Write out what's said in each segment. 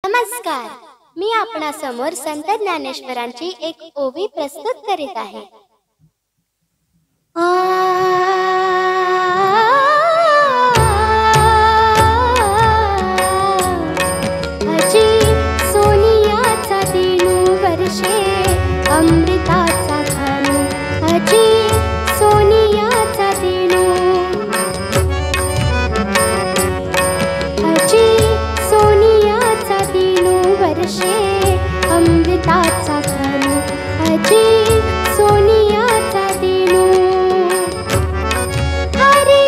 नमस्कार, मी आपणासमोर संत ज्ञानेश्वरांची एक ओवी प्रस्तुत करीत आहे। अजी सोनियाचा दिनू वर्षे अमृताचा खानू, अजी सोनियाचा दिनू, अजी सोनियाचा दिनू वर्षे अमृताचा खानू, अजी सोनियाचा दिनू। हरी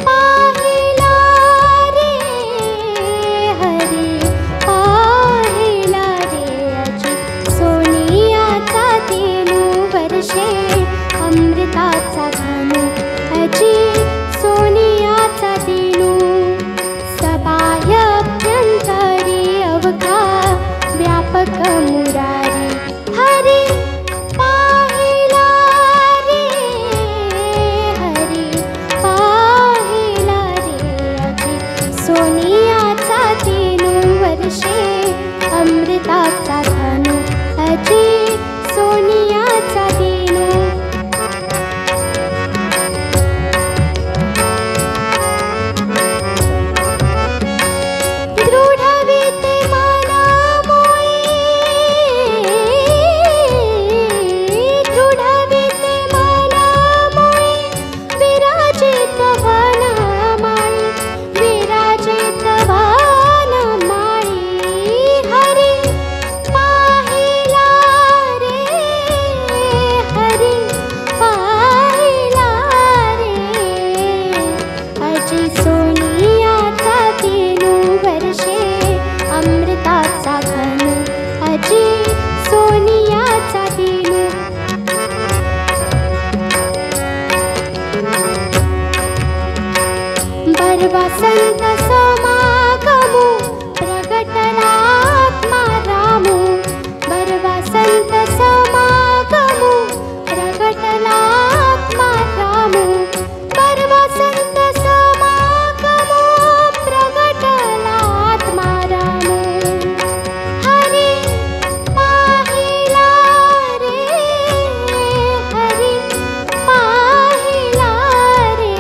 पाहिला रे, हरी पाहिला रे, अजी सोनियाचा दिनू वर्षे अमृताचा खानू, अजी सोनियाचा दिनू। सबाह्यभ्यंतरी अवघा व्यापक मुरारी, हरी पाहिला रे, हरी पाहिला रे, अजी सोनियाचा दिनू वर्षे अमृताचा खानू, अजी सोनियाचा दिनू। दृढविते मनामुळे, दृढविते मनामुळे, विराजित वनमाळी, विराजित वनमाळी, हरी पाहिला रे, हरी पाहिला रे, अजी सोनियाचा दिनू वर्षे अमृताचा खानू, अजी सोनियाचा दिनू। बरवा संत समागमू, प्रगटला आत्मा रामू, बरवा संत समागमू, प्रगटला आत्मा रामू, बरवा संत समागमू, प्रगटला आत्मा रामू, हरी पाहिला रे, हरी पाहिला रे,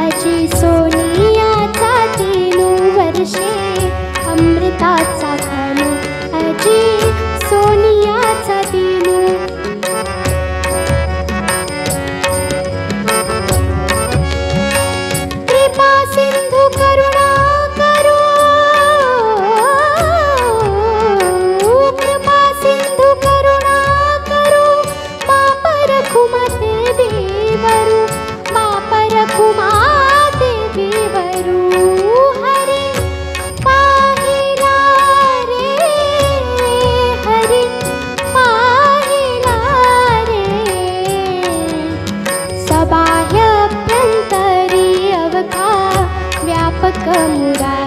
अजी सोनियाचा दिनू वर्षे अमृताचा खानू, अजी सोनियाचा दिनू। कृपा सिंधू करुणा करो, कृपा सिंधू करुणा करो, पाप रखुमा देवीवरू, पाप रखुमा देवीवरू, हरी पाहिला रे, हरी पाहिला रे, सबाह्यभ्यंतरी अवघा व्यापक मुरारी।